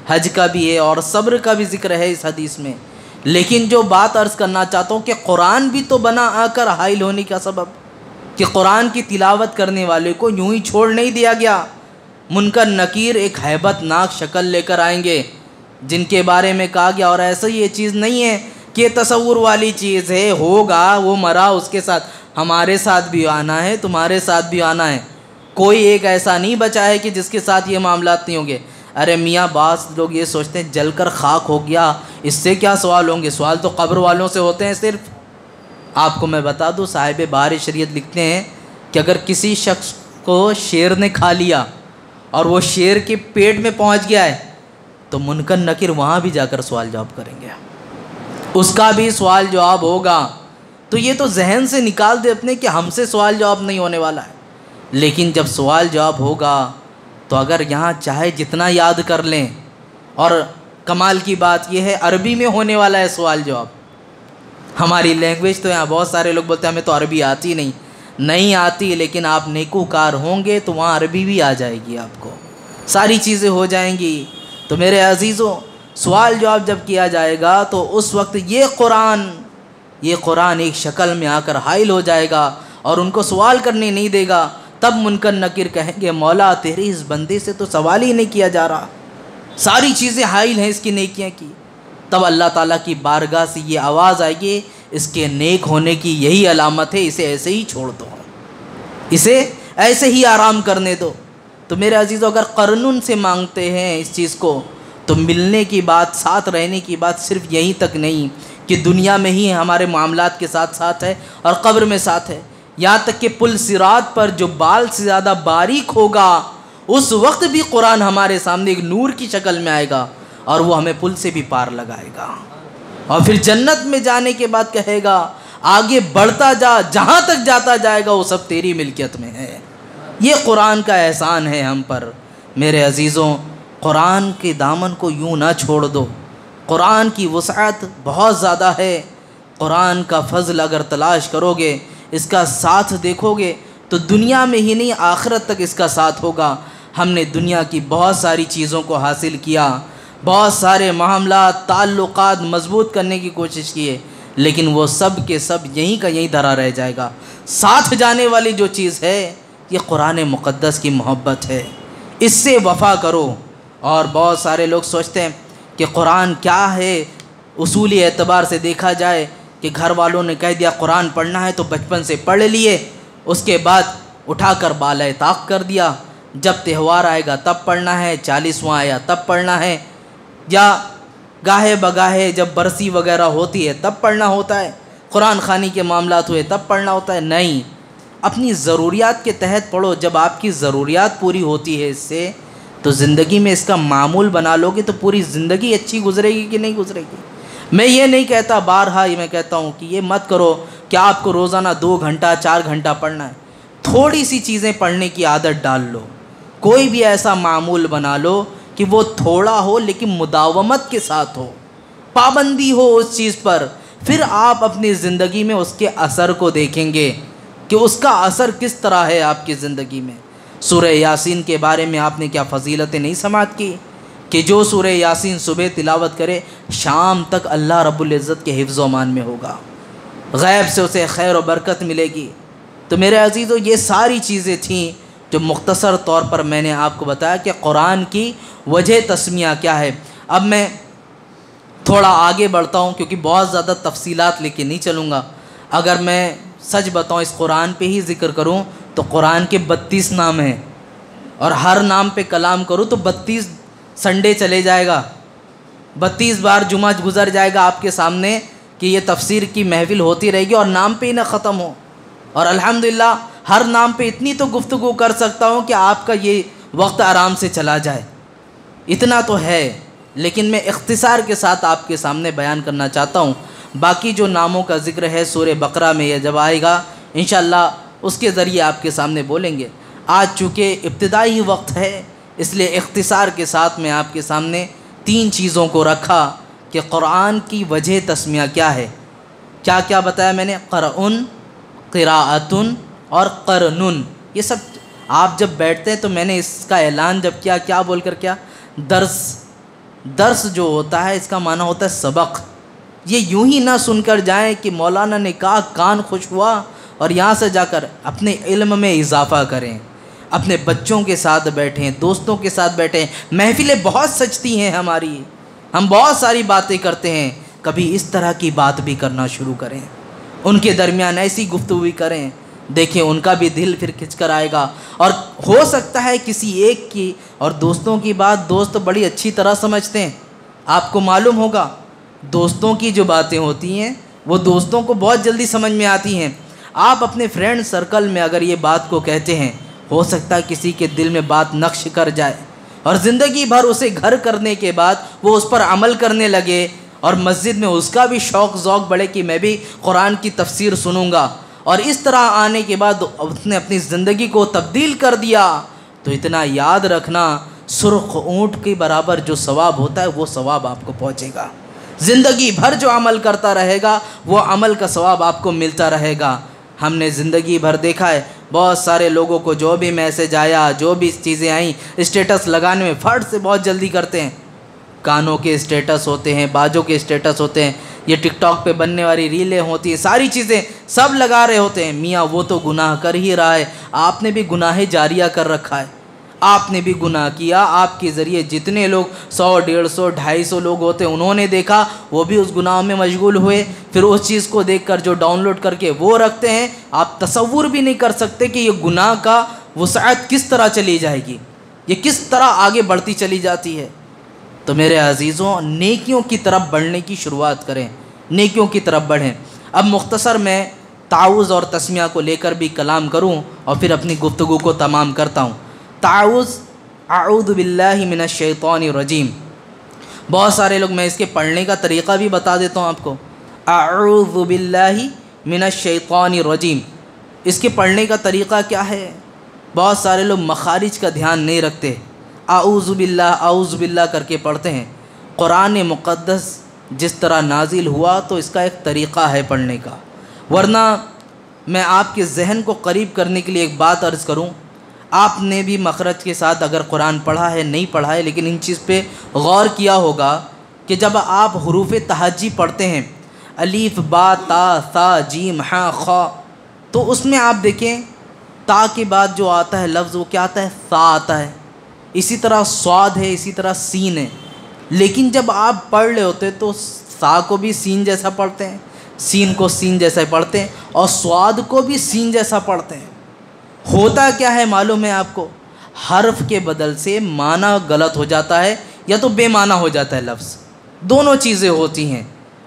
حج کا بھی ہے، اور صبر کا بھی ذکر ہے اس حدیث میں۔ لیکن جو بات عرض کرنا چاہتا ہوں کہ قرآن بھی تو بنا آ کر حائل ہونے کا سبب، کہ قرآن کی تلاوت کرنے والے کو یوں ہی چھوڑ نہیں دیا گیا۔ منکر نکیر ایک ہیبت ناک شکل لے کر آئیں گے، جن کے بارے میں کہا گیا اور ایسا یہ چیز نہیں ہے کہ یہ تصور والی چیز ہے، ہوگا وہ مرا اس کے ساتھ، ہمارے ساتھ بھی آنا ہے، تمہارے ساتھ بھی آنا ہے۔ کوئی ایک ایسا نہیں بچا ہے کہ جس کے ساتھ یہ معاملات نہیں ہوں گے۔ ارے میاں بعض لوگ یہ سوچتے ہیں جل کر خاک ہو گیا، اس سے کیا سوال ہوں گے؟ سوال تو قبر والوں سے ہوتے ہیں صرف۔ آپ کو میں بتا دوں، صاحب بہار شریعت لکھتے ہیں کہ اگر کسی شخص کو شیر نے کھا لیا اور وہ شیر کے پیٹ میں پہنچ گیا ہے تو منکر نکیر وہاں بھی جا کر سوال جواب کریں گے، اس کا بھی سوال جواب ہوگا۔ تو یہ تو ذہن سے نکال دے اپنے کہ ہم سے سوال جواب نہیں ہونے والا ہے۔ لیکن جب سوال جواب ہوگا تو اگر یہاں چاہے جتنا یاد کر لیں، اور کمال کی بات یہ ہے عربی میں ہونے والا ہے سوال جواب۔ ہماری لینگویج تو یہاں بہت سارے لوگ بولتے ہیں ہمیں تو عربی آتی نہیں آتی، لیکن آپ نیکوکار ہوں گے تو وہاں عربی بھی آ جائے گی، آپ کو ساری چیزیں ہو جائیں گی۔ تو میرے عزیزوں، سوال جواب جب کیا جائے گا تو اس وقت یہ قرآن ایک شکل میں آ کر حائل ہو جائے گا اور ان کو سوال کرنے نہیں دے گا۔ تب منکر نکیر کہیں گے مولا تیری اس بندے سے تو سوال ہی نہیں کیا جا رہا، ساری چیزیں حائل ہیں اس کی نیکیاں کی۔ تب اللہ تعالیٰ کی بارگاہ سے یہ آواز آئے گی اس کے نیک ہونے کی یہی علامت ہے، اسے ایسے ہی چھوڑ دو، اسے ایسے ہی آرام کرنے دو۔ تو میرے عزیزو، اگر قرنن سے مانگتے ہیں اس چیز کو تو ملنے کی بات، ساتھ رہنے کی بات صرف یہیں تک نہیں کہ دنیا میں ہی ہمارے معاملات کے ساتھ ہے اور قبر میں ساتھ ہے، یہاں تک کہ پل صراط پر جو بال سے زیادہ باریک ہوگا اس وقت بھی قرآن ہمارے سامنے ایک نور کی شکل میں آئے گا اور وہ ہمیں پل سے بھی پار لگائے گا، اور پھر جنت میں جانے کے بعد کہے گا آگے بڑھتا جا، جہاں تک جاتا جائے گا وہ سب تیری ملکیت میں ہے۔ یہ قرآن کا احسان ہے ہم پر۔ میرے عزیزوں، قرآن کے دامن کو یوں نہ چھوڑ دو، قرآن کی وسعت بہت زیادہ ہے۔ قرآن کا فضل اگر تلاش کرو گے، اس کا ساتھ دیکھو گے تو دنیا میں ہی نہیں آخرت تک اس کا ساتھ ہوگا۔ ہم نے دنیا کی بہت ساری چیزوں کو حاصل کیا، بہت سارے معاملات، تعلقات مضبوط کرنے کی کوشش کی ہے، لیکن وہ سب کے سب یہیں کا یہیں دھرا رہ جائے گا۔ ساتھ جانے والی جو چیز ہے یہ قرآن مقدس کی محبت ہے، اس سے وفا کرو۔ اور بہت سارے لوگ سوچتے ہیں کہ قرآن کیا ہے، اصولی اعتبار سے دیکھا جائے کہ گھر والوں نے کہہ دیا قرآن پڑھنا ہے تو بچپن سے پڑھ لیے، اس کے بعد اٹھا کر بالائے طاق کر دیا، جب تہوار آئے گا تب پڑھنا ہے، 40واں آیا تب پڑھنا ہے، یا گاہے بگاہے جب برسی وغیرہ ہوتی ہے تب پڑھنا ہوتا ہے، قرآن خوانی کے معاملات ہوئے تب پڑھنا ہوتا ہے۔ نہیں، اپنی ضروریات کے تحت پڑھو۔ جب آپ کی ضروریات پوری ہوتی ہے اس سے، تو زندگی میں اس کا معمول بنا لو گے تو پوری زندگی اچھی گزرے گی کہ نہیں گزرے گی۔ میں یہ نہیں کہتا، بارہا میں کہتا ہوں کہ یہ مت کرو کہ آپ کو روزانہ 2 گھنٹہ 4 گھنٹہ پڑھنا ہے، تھوڑی سی چیزیں پڑھنے کی عادت ڈال لو، کوئی بھی ایسا معمول بنا لو کہ وہ تھوڑا ہو لیکن مداومت کے ساتھ ہو، پابندی ہو اس چیز پر، پھر آپ اپنی زندگی میں اس کے اثر کو دیکھیں گے کہ اس کا اثر کس طرح ہے آپ کی زندگی میں۔ سورہ یاسین کے بارے میں آپ نے کیا فضیلتیں نہیں سماعت کی کہ جو سورہ یاسین صبح تلاوت کرے شام تک اللہ رب العزت کے حفظ و امان میں ہوگا، غیب سے اسے خیر و برکت ملے گی۔ تو میرے عزیزو، یہ ساری چیزیں تھیں جو مختصر طور پر میں نے آپ کو بتایا کہ قرآن کی وجہ تسمیہ کیا ہے۔ اب میں تھوڑا آگے بڑھتا ہوں کیونکہ بہت زیادہ تفصیلات لے کے نہیں چلوں گا۔ اگر میں سچ بتاؤں اس قرآن پہ ہی ذکر کروں تو قرآن کے 32 نام ہیں، اور ہر نام پہ کلام کروں تو 32 سنڈے چلے جائے گا، 32 بار جمعہ گزر جائے گا آپ کے سامنے کہ یہ تفسیر کی محفل ہوتی رہے گی اور نام پہ ہی نہ ختم ہو۔ اور الحمدللہ ہر نام پہ اتنی تو گفتگو کر سکتا ہوں کہ آپ کا یہ وقت آرام سے چلا جائے، اتنا تو ہے، لیکن میں اختصار کے ساتھ آپ کے سامنے بیان کرنا چاہتا ہوں۔ باقی جو ناموں کا ذکر ہے سورہ بقرہ میں یہ جب آئے گا انشاءاللہ اس کے ذریعے آپ کے سامنے بولیں گے۔ آج چونکہ ابتدائی وقت ہے اس لیے اختصار کے ساتھ میں آپ کے سامنے 3 چیزوں کو رکھا کہ قرآن کی وجہ تسمیہ کیا ہے۔ کیا کیا بتایا میں نے؟ قرآن، قراءتن اور قرنن، یہ سب آپ جب بیٹھتے ہیں تو میں نے اس کا اعلان جب کیا بول کر کیا؟ درس جو ہوتا ہے اس کا معنی ہوتا ہے سبق۔ یہ یوں ہی نہ سن کر جائیں کہ مولانا نے کہا کان خوش ہوا اور یہاں سے جا کر اپنے علم میں اضافہ کریں، اپنے بچوں کے ساتھ بیٹھیں، دوستوں کے ساتھ بیٹھیں۔ محفلیں بہت سجتی ہیں ہماری، ہم بہت ساری باتیں کرتے ہیں، کبھی اس طرح کی بات بھی کرنا شروع کریں، ان کے درمیان ایسی گفتگو کریں، دیکھیں ان کا بھی دل پھر کھنچ کر آئے گا۔ اور ہو سکتا ہے کسی ایک کی اور دوستوں کی بات دوست بڑی اچھی طرح سمجھتے ہیں، آپ کو معلوم ہوگا دوستوں کی جو باتیں ہوتی ہیں وہ دوستوں کو بہت جلدی سمجھ میں آتی ہیں۔ آپ اپنے فرینڈ سرکل میں اگر یہ بات کو کہتے ہیں، ہو سکتا ہے کسی کے دل میں بات نقش کر جائے اور زندگی بھر اسے گھر کرنے کے بعد وہ اس پر عمل کرنے لگے اور مسجد میں اس کا بھی شوق ذوق بڑھے کہ میں بھی قرآن کی تفسیر سنوں گا، اور اس طرح آنے کے بعد اس نے اپنی زندگی کو تبدیل کر دیا، تو اتنا یاد رکھنا سرخ اونٹ کے برابر جو ثواب ہوتا ہے وہ ثواب آپ کو پہنچے گا۔ زندگی بھر جو عمل کرتا رہے گا وہ عمل کا ثواب آپ کو ملتا رہے گا۔ ہم نے زندگی بھر دیکھا ہے بہت سارے لوگوں کو جو بھی میسج آیا، جو بھی چیزیں آئیں، اسٹیٹس لگانے میں فٹ سے بہت جلدی کرتے ہیں۔ کانوں کے اسٹیٹس ہوتے ہیں، باجوں کے اسٹیٹس ہوتے ہیں، یہ ٹک ٹاک پہ بننے والی ریلیں ہوتی ہیں، ساری چیزیں سب لگا رہے ہوتے ہیں۔ میاں وہ تو گناہ کر ہی رہا ہے، آپ نے بھی گناہ جاریہ کر رکھا ہے، آپ نے بھی گناہ کیا، آپ کے ذریعے جتنے لوگ 100 150 250 لوگ ہوتے ہیں انہوں نے دیکھا، وہ بھی اس گناہ میں مشغول ہوئے، پھر اس چیز کو دیکھ کر جو ڈاؤن لوڈ کر کے وہ رکھتے ہیں۔ آپ تصور بھی نہیں کر سکتے کہ یہ گناہ کا وسعت کس طرح چلی جائے گی، یہ کس طرح آگے بڑھتی چلی جاتی ہے۔ تو میرے عزیزوں، نیکیوں کی طرف بڑھنے کی شروعات کریں، نیکیوں کی طرف بڑھیں۔ اب مختصر میں تعوذ اور تسمیہ کو لے کر بھی کلام کروں اور پھر اپنی گفتگو کو تمام کرتا ہوں۔ تعوذ، اعوذ باللہ من الشیطان الرجیم۔ بہت سارے لوگ، میں اس کے پڑھنے کا طریقہ بھی بتا دیتا ہوں آپ کو۔ اعوذ باللہ من الشیطان الرجیم، اس کے پڑھنے کا طریقہ کیا ہے؟ بہت سارے لوگ مخارج کا دھیان نہیں رکھتے، اعوذ باللہ کر کے پڑھتے ہیں۔ قرآن مقدس جس طرح نازل ہوا تو اس کا ایک طریقہ ہے پڑھنے کا، ورنہ میں آپ کے ذہن کو قریب کرنے کے لیے ایک بات عرض کروں، آپ نے بھی مخرج کے ساتھ اگر قرآن پڑھا ہے نہیں پڑھا ہے، لیکن ان چیز پہ غور کیا ہوگا کہ جب آپ حروف تہجی پڑھتے ہیں، الف با تا ثا جیم ہا خا، تو اس میں آپ دیکھیں تا کے بعد جو آتا ہے لفظ وہ کیا آتا ہے؟ ثا آتا ہے، اسی طرح صاد ہے، اسی طرح سین ہے۔ لیکن جب آپ پڑھ رہے ہوتے تو ثا کو بھی سین جیسا پڑھتے ہیں، سین کو سین جیسا پڑھتے ہیں، اور صاد کو بھی سین جیسا پڑھتے ہیں۔ ہوتا کیا ہے معلوم ہے آپ کو؟ حرف کے بدل سے معنی غلط ہو جاتا ہے یا تو بے معنی ہو جاتا ہے لفظ، دونوں چیزیں ہوتی ہیں،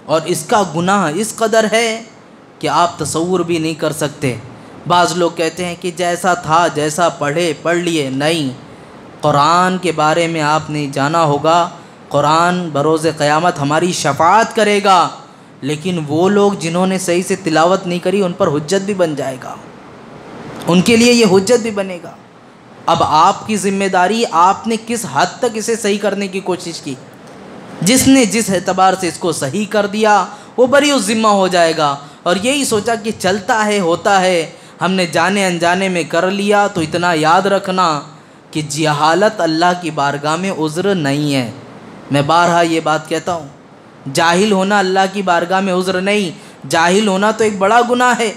اور اس کا گناہ اس قدر ہے کہ آپ تصور بھی نہیں کر سکتے۔ بعض لوگ کہتے ہیں کہ جیسا تھا جیسا پڑھ لیے، نہیں، قرآن کے بارے میں آپ نے جانا ہوگا، قرآن بروز قیامت ہماری شفاعت کرے گا، لیکن وہ لوگ جنہوں نے صحیح سے تلاوت نہیں کری ان پر حجت بھی بن جائے گا، ان کے لیے یہ حجت بھی بنے گا۔ اب آپ کی ذمہ داری، آپ نے کس حد تک اسے صحیح کرنے کی کوشش کی۔ جس نے جس اعتبار سے اس کو صحیح کر دیا وہ بری ذمہ ہو جائے گا، اور یہی سوچا کہ چلتا ہے ہوتا ہے، ہم نے جانے انجانے میں کر لیا۔ تو اتنا یاد رکھنا کہ جہالت اللہ کی بارگاہ میں عذر نہیں ہے، میں بارہا یہ بات کہتا ہوں، جاہل ہونا اللہ کی بارگاہ میں عذر نہیں، جاہل ہونا تو ایک بڑا گناہ ہے۔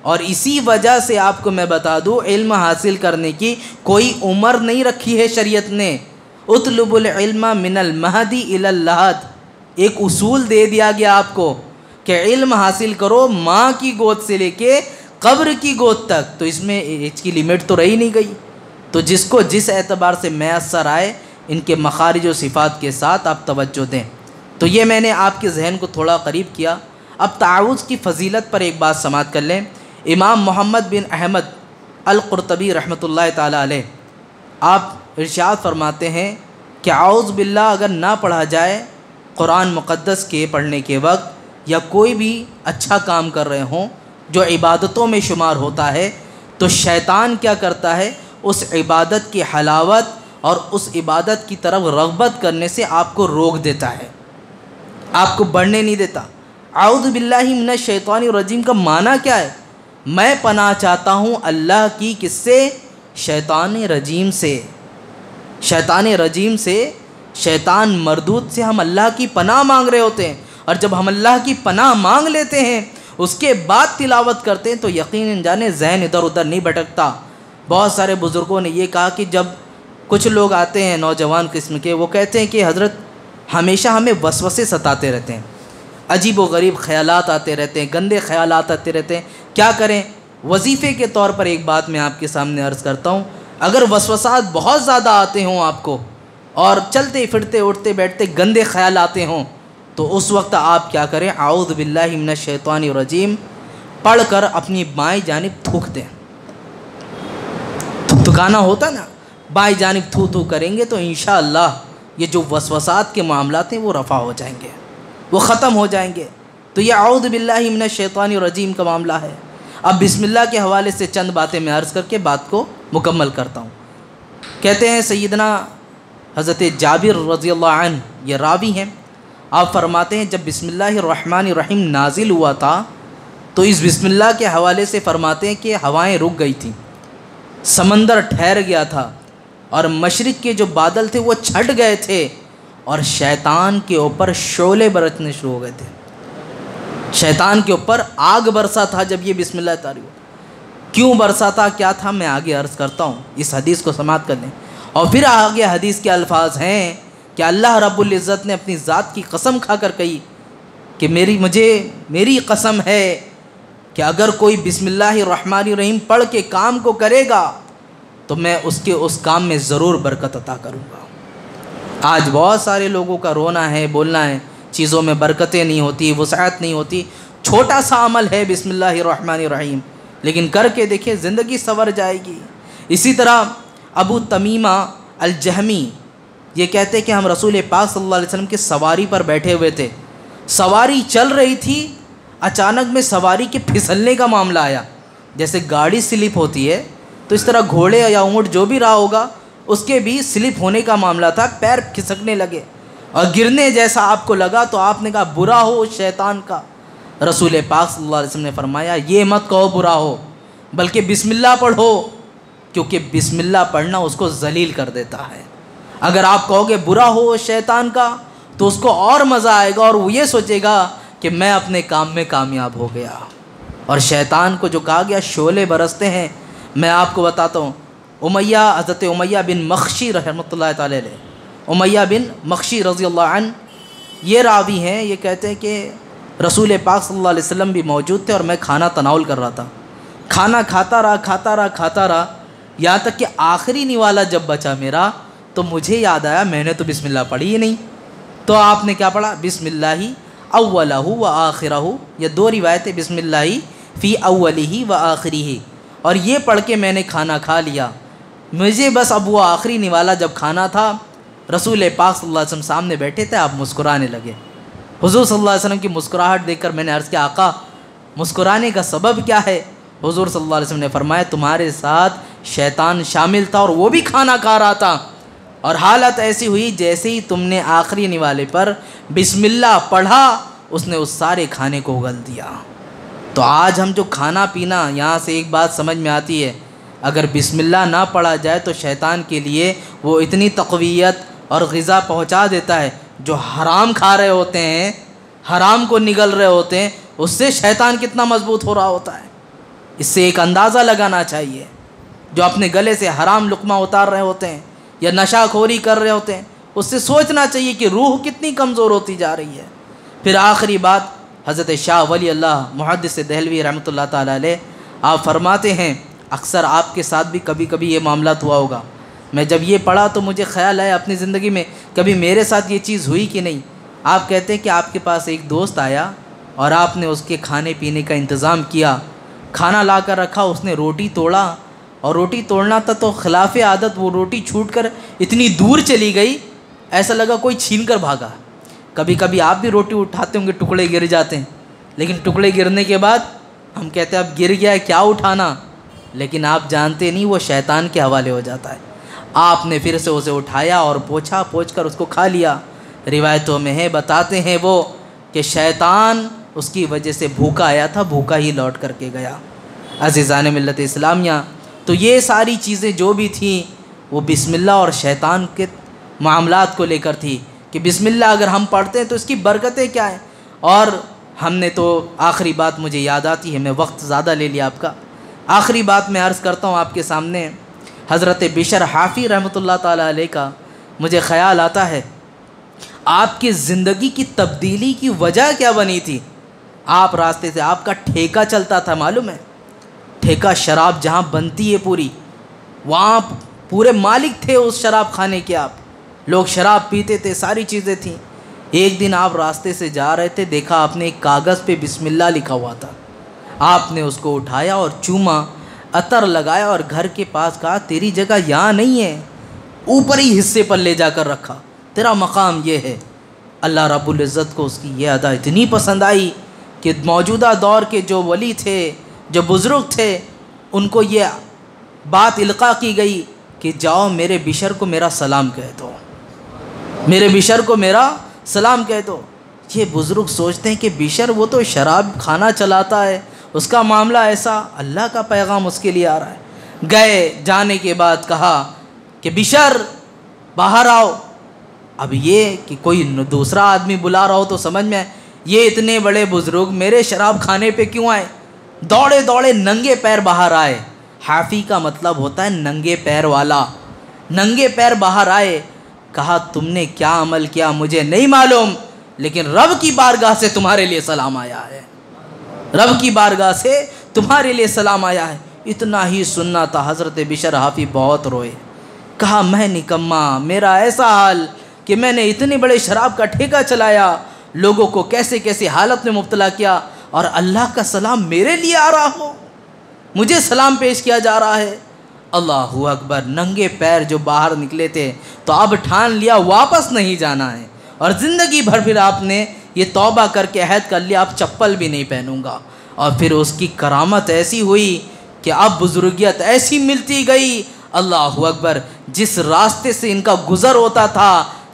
اور اسی وجہ سے آپ کو میں بتا دوں، علم حاصل کرنے کی کوئی عمر نہیں رکھی ہے شریعت نے۔ اطلب العلم من المہدی الی اللحد، ایک اصول دے دیا گیا آپ کو کہ علم حاصل کرو ماں کی گود سے لے کے قبر کی گود تک، تو اس میں ایج کی لیمٹ تو رہی نہیں گئی۔ تو جس کو جس اعتبار سے میسر آئے، ان کے مخارج و صفات کے ساتھ آپ توجہ دیں۔ تو یہ میں نے آپ کے ذہن کو تھوڑا قریب کیا۔ اب تعوذ کی فضیلت پر ایک بات سماعت کر لیں۔ امام محمد بن احمد القرطبی رحمۃ اللہ تعالی علیہ، آپ ارشاد فرماتے ہیں کہ اعوذ باللہ اگر نہ پڑھا جائے قرآن مقدس کے پڑھنے کے وقت، یا کوئی بھی اچھا کام کر رہے ہوں جو عبادتوں میں شمار ہوتا ہے، تو شیطان کیا کرتا ہے؟ اس عبادت کی حلاوت اور اس عبادت کی طرف رغبت کرنے سے آپ کو روک دیتا ہے، آپ کو بڑھنے نہیں دیتا۔ اعوذ باللہ من الشیطان الرجیم کا معنی کیا ہے؟ میں پناہ چاہتا ہوں اللہ کی، کس سے؟ شیطان رجیم سے، شیطان رجیم سے، شیطان مردود سے ہم اللہ کی پناہ مانگ رہے ہوتے ہیں، اور جب ہم اللہ کی پناہ مانگ لیتے ہیں اس کے بعد تلاوت کرتے ہیں تو یقیناً جانے ذہن ادھر ادھر نہیں بھٹکتا۔ بہت سارے بزرگوں نے یہ کہا کہ جب کچھ لوگ آتے ہیں نوجوان قسم کے، وہ کہتے ہیں کہ حضرت ہمیشہ ہمیں وسوسے ستاتے رہتے ہیں، عجیب و غریب خیالات آتے رہتے ہیں، گندے خیالات آتے رہتے ہیں، کیا کریں؟ وظیفے کے طور پر ایک بات میں آپ کے سامنے عرض کرتا ہوں، اگر وسوسات بہت زیادہ آتے ہوں آپ کو اور چلتے پھرتے اٹھتے بیٹھتے گندے خیال آتے ہوں تو اس وقت آپ کیا کریں؟ اعوذ باللہ من الشیطان الرجیم پڑھ کر اپنی بائیں جانب تھوک دیں۔ تھکانا ہوتا نا، بائیں جانب تھو تھو کریں گے تو انشاءاللہ یہ جو وسوسات کے معاملات ہیں وہ رفع ہو جائیں گے، وہ ختم ہو جائیں گے۔ تو یہ اعوذ باللہ من الشیطان الرجیم کا معاملہ ہے۔ اب بسم اللہ کے حوالے سے چند باتیں میں عرض کر کے بات کو مکمل کرتا ہوں۔ کہتے ہیں سیدنا حضرت جابر رضی اللہ عنہ، یہ راوی ہیں، آپ فرماتے ہیں جب بسم اللہ الرحمن الرحیم نازل ہوا تھا تو اس بسم اللہ کے حوالے سے فرماتے ہیں کہ ہوائیں رک گئی تھیں، سمندر ٹھہر گیا تھا، اور مشرق کے جو بادل تھے وہ چھٹ گئے تھے، اور شیطان کے اوپر شعلے برسنے شروع ہو گئے تھے۔ شیطان کے اوپر آگ برسا تھا جب یہ بسم اللہ تاری ہوا۔ کیوں برسا تھا، کیا تھا، میں آگے عرض کرتا ہوں، اس حدیث کو سماعت کر لیں۔ اور پھر آگے حدیث کے الفاظ ہیں کہ اللہ رب العزت نے اپنی ذات کی قسم کھا کر کہی کہ میری قسم ہے کہ اگر کوئی بسم اللہ الرحمن الرحیم پڑھ کے کام کو کرے گا تو میں اس کام میں ضرور برکت عطا کروں گا۔ آج بہت سارے لوگوں کا رونا ہے، بولنا ہے، چیزوں میں برکتیں نہیں ہوتی، وسعت نہیں ہوتی، چھوٹا سا عمل ہے بسم اللہ الرحمن الرحیم، لیکن کر کے دیکھیں زندگی سنور جائے گی۔ اسی طرح ابو تمیمہ الجہمی یہ کہتے کہ ہم رسول پاک صلی اللہ علیہ وسلم کے سواری پر بیٹھے ہوئے تھے، سواری چل رہی تھی، اچانک میں سواری کے پھسلنے کا معاملہ آیا۔ جیسے گاڑی سلپ ہوتی ہے تو اس طرح گھوڑے یا اونٹ جو بھی رہا ہوگا اس کے بھی سلپ ہونے کا معاملہ تھا، پیر کھسکنے لگے اور گرنے جیسا آپ کو لگا تو آپ نے کہا برا ہو شیطان کا۔ رسول پاک صلی اللہ علیہ وسلم نے فرمایا یہ مت کہو برا ہو، بلکہ بسم اللہ پڑھو، کیونکہ بسم اللہ پڑھنا اس کو ذلیل کر دیتا ہے۔ اگر آپ کہو گے برا ہو شیطان کا تو اس کو اور مزہ آئے گا اور وہ یہ سوچے گا کہ میں اپنے کام میں کامیاب ہو گیا۔ اور شیطان کو جو کہا گیا شعلے برستے ہیں، میں آپ کو بتاتا ہوں، حضرت امیہ بن مخشی رحمۃ اللہ تعالی علیہ، امیہ بن مخشی رضی اللہ عنہ یہ راوی ہیں، یہ کہتے ہیں کہ رسول پاک صلی اللہ علیہ وسلم بھی موجود تھے اور میں کھانا تناول کر رہا تھا، کھانا کھاتا رہا یہاں تک کہ آخری نوالا جب بچا میرا تو مجھے یاد آیا میں نے تو بسم اللہ پڑھی ہی نہیں۔ تو آپ نے کیا پڑھا؟ بسم اللہ اولہ و آخرہ، یہ دو روایتیں، بسم اللہ فی اولہ و آخرہ، اور یہ پڑھ کے میں نے کھانا کھا لیا۔ مجھے بس اب وہ آخری نوالا جب کھانا تھا، رسول پاک صلی اللہ علیہ وسلم سامنے بیٹھے تھے، آپ مسکرانے لگے۔ حضور صلی اللہ علیہ وسلم کی مسکراہٹ دیکھ کر میں نے عرض کیا آقا مسکرانے کا سبب کیا ہے؟ حضور صلی اللہ علیہ وسلم نے فرمایا تمہارے ساتھ شیطان شامل تھا اور وہ بھی کھانا کھا رہا تھا، اور حالت ایسی ہوئی جیسے ہی تم نے آخری نوالے پر بسم اللہ پڑھا اس نے اس سارے کھانے کو اگل دیا۔ تو آج ہم جو کھانا پینا، یہاں سے ایک بات سمجھ میں آتی ہے، اگر بسم اللہ نہ پڑھا جائے تو شیطان کے لیے وہ اتنی تقویت اور غذا پہنچا دیتا ہے، جو حرام کھا رہے ہوتے ہیں، حرام کو نگل رہے ہوتے ہیں، اس سے شیطان کتنا مضبوط ہو رہا ہوتا ہے۔ اس سے ایک اندازہ لگانا چاہیے، جو اپنے گلے سے حرام لقمہ اتار رہے ہوتے ہیں یا نشہ کھوری کر رہے ہوتے ہیں، اس سے سوچنا چاہیے کہ روح کتنی کمزور ہوتی جا رہی ہے۔ پھر آخری بات، حضرت شاہ ولی اللہ محدث دہلوی رحمۃ اللہ تعالیٰ علیہ آپ فرماتے ہیں، اکثر آپ کے ساتھ بھی کبھی کبھی یہ معاملات ہوا ہوگا، میں جب یہ پڑھا تو مجھے خیال آیا اپنی زندگی میں کبھی میرے ساتھ یہ چیز ہوئی کہ نہیں۔ آپ کہتے ہیں کہ آپ کے پاس ایک دوست آیا اور آپ نے اس کے کھانے پینے کا انتظام کیا، کھانا لا کر رکھا، اس نے روٹی توڑا اور روٹی توڑنا تھا تو خلاف عادت وہ روٹی چھوٹ کر اتنی دور چلی گئی، ایسا لگا کوئی چھین کر بھاگا۔ کبھی کبھی آپ بھی روٹی اٹھاتے ہوں گے، ٹکڑے گر جاتے ہیں، لیکن ٹکڑے گرنے کے بعد ہم کہتے ہیں اب گر گیا ہے کیا اٹھانا، لیکن آپ جانتے نہیں وہ شیطان کے حوالے ہو جاتا ہے۔ آپ نے پھر سے اسے اٹھایا اور پوچھ کر اس کو کھا لیا۔ روایتوں میں ہے، بتاتے ہیں وہ کہ شیطان اس کی وجہ سے بھوکا آیا تھا، بھوکا ہی لوٹ کر کے گیا۔ عزیزان ملت اسلامیہ، تو یہ ساری چیزیں جو بھی تھیں وہ بسم اللہ اور شیطان کے معاملات کو لے کر تھی کہ بسم اللہ اگر ہم پڑھتے ہیں تو اس کی برکتیں کیا ہیں. اور ہم نے تو آخری بات مجھے یاد آتی ہے، میں وقت زیادہ لے لیا آپ کا، آخری بات میں عرض کرتا ہوں آپ کے سامنے. حضرت بشر حافی رحمۃ اللہ تعالیٰ علیہ کا مجھے خیال آتا ہے آپ کی زندگی کی تبدیلی کی وجہ کیا بنی تھی. آپ راستے سے آپ کا ٹھیکہ چلتا تھا، معلوم ہے ٹھیکہ شراب جہاں بنتی ہے پوری، وہاں پورے مالک تھے اس شراب خانے کے، آپ لوگ شراب پیتے تھے، ساری چیزیں تھیں. ایک دن آپ راستے سے جا رہے تھے، دیکھا آپ نے ایک کاغذ پہ بسم اللہ لکھا ہوا تھا. آپ نے اس کو اٹھایا اور چوما، عطر لگایا اور گھر کے پاس کہا تیری جگہ یہاں نہیں ہے، اوپر ہی حصے پر لے جا کر رکھا، تیرا مقام یہ ہے. اللہ رب العزت کو اس کی یہ ادا اتنی پسند آئی کہ موجودہ دور کے جو ولی تھے، جو بزرگ تھے، ان کو یہ بات القاء کی گئی کہ جاؤ میرے بشر کو میرا سلام کہہ دو، میرے بشر کو میرا سلام کہہ دو. یہ بزرگ سوچتے ہیں کہ بشر وہ تو شراب کھانا چلاتا ہے، اس کا معاملہ ایسا، اللہ کا پیغام اس کے لیے آ رہا ہے. گئے، جانے کے بعد کہا کہ بشر باہر آؤ. اب یہ کہ کوئی دوسرا آدمی بلا رہا ہو تو سمجھ میں، یہ اتنے بڑے بزرگ میرے شراب کھانے پہ کیوں آئے؟ دوڑے دوڑے ننگے پیر باہر آئے. حافی کا مطلب ہوتا ہے ننگے پیر والا. ننگے پیر باہر آئے، کہا تم نے کیا عمل کیا مجھے نہیں معلوم، لیکن رب کی بارگاہ سے تمہارے لیے سلام آیا ہے، رب کی بارگاہ سے تمہارے لیے سلام آیا ہے. اتنا ہی سننا تھا. حضرت بشر حافی بہت روئے، کہا میں نکما، میرا ایسا حال کہ میں نے اتنے بڑے شراب کا ٹھیکہ چلایا، لوگوں کو کیسے کیسے حالت میں مبتلا کیا، اور اللہ کا سلام میرے لیے آ رہا ہو، مجھے سلام پیش کیا جا رہا ہے. اللہ اکبر. ننگے پیر جو باہر نکلے تھے تو اب ٹھان لیا واپس نہیں جانا ہے، اور زندگی بھر پھر آپ نے یہ توبہ کر کے عہد کر لیا اب چپل بھی نہیں پہنوں گا. اور پھر اس کی کرامت ایسی ہوئی کہ اب بزرگیت ایسی ملتی گئی. اللہ اکبر. جس راستے سے ان کا گزر ہوتا تھا،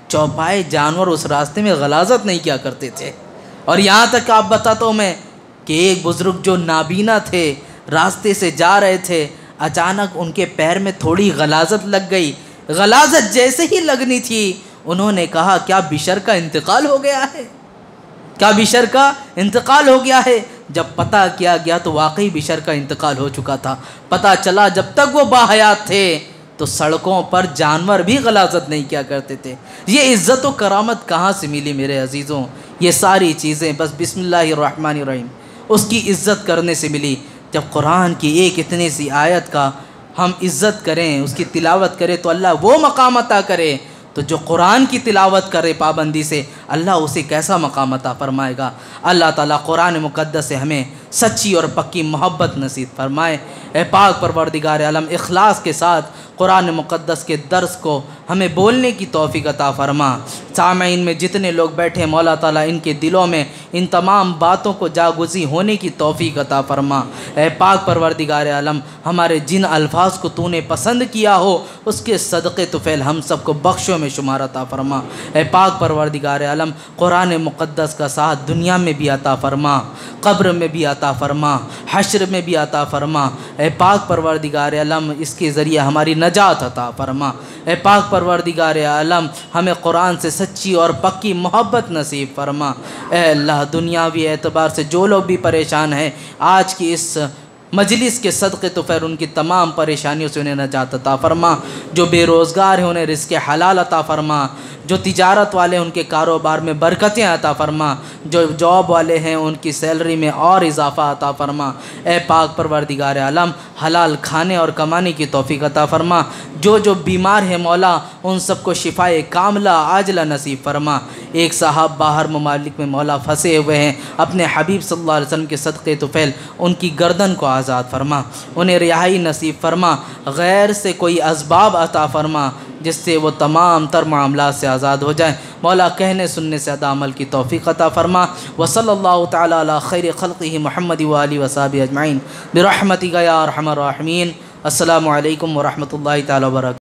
چوپائے جانور اس راستے میں غلاظت نہیں کیا کرتے تھے. اور یہاں تک کہ آپ بتاتا ہوں میں کہ ایک بزرگ جو نابینا تھے، راستے سے جا رہے تھے، اچانک ان کے پیر میں تھوڑی غلاظت لگ گئی. غلاظت جیسے ہی لگنی تھی، انہوں نے کہا کیا بشر کا انتقال ہو گیا ہے، کیا بشر کا انتقال ہو گیا ہے. جب پتہ کیا گیا تو واقعی بشر کا انتقال ہو چکا تھا. پتہ چلا جب تک وہ باحیات تھے تو سڑکوں پر جانور بھی غلاظت نہیں کیا کرتے تھے. یہ عزت و کرامت کہاں سے ملی میرے عزیزوں؟ یہ ساری چیزیں بس بسم اللہ الرحمن الرحیم اس کی عزت کرنے سے ملی. جب قرآن کی ایک اتنی سی آیت کا ہم عزت کریں، اس کی تلاوت کریں تو اللہ وہ مقام عطا کرے. تو جو قرآن کی تلاوت کرے پابندی سے، اللہ اسے کیسا مقام عطا فرمائے گا. اللہ تعالیٰ قرآن مقدس سے ہمیں سچی اور پکی محبت نصیب فرمائے. اے پاک پروردگار عالم، اخلاص کے ساتھ قرآن مقدس کے درس کو ہمیں بولنے کی توفیق عطا فرما. سامعین میں جتنے لوگ بیٹھے، مولا تعالیٰ ان کے دلوں میں ان تمام باتوں کو جاگزی ہونے کی توفیق عطا فرما. اے پاک پروردگار عالم، ہمارے جن الفاظ کو تو نے پسند کیا ہو اس کے صدقے طفیل ہم سب کو بخشوں میں شمار عطا فرما. اے پاک پروردگار عالم، قرآن مقدس کا ساتھ دنیا میں بھی عطا فرما، قبر میں بھی عطا فرما، حشر میں بھی عطا فرما. اے پاک پروردگار عالم، اس کے ذریعے ہماری نجات عطا فرما. اے پاک پروردگار عالم، ہمیں قرآن سے سچی اور پکی محبت نصیب فرما. اے اللہ، دنیاوی اعتبار سے جو لوگ بھی پریشان ہیں، آج کی اس مجلس کے صدقے تو پھر ان کی تمام پریشانیوں سے انہیں نجات عطا فرما. جو بے روزگار ہیں انہیں رزق حلال عطا فرما. جو تجارت والے ہیں ان کے کاروبار میں برکتیں عطا فرما. جو جاب والے ہیں ان کی سیلری میں اور اضافہ عطا فرما. اے پاک پروردگار عالم، حلال کھانے اور کمانے کی توفیق عطا فرما. جو بیمار ہیں مولا ان سب کو شفائے کاملہ عاجلہ نصیب فرما. ایک صاحب باہر ممالک میں مولا پھنسے ہوئے ہیں، اپنے حبیب صلی اللہ علیہ وسلم کے صدقے طفیل ان کی گردن کو آزاد فرما، انہیں رہائی نصیب فرما. غیر سے کوئی اسباب عطا فرما جس سے وہ تمام تر معاملات سے آزاد ہو جائیں. مولا کہنے سننے سے ادا عمل کی توفیق عطا فرما. وصلی اللہ تعالی علی خیر خلقہ محمد وآلہ وصحبہ اجمعین برحمتک یا ارحم الراحمین. السلام علیکم ورحمۃ اللہ تعالی وبرکاتہ.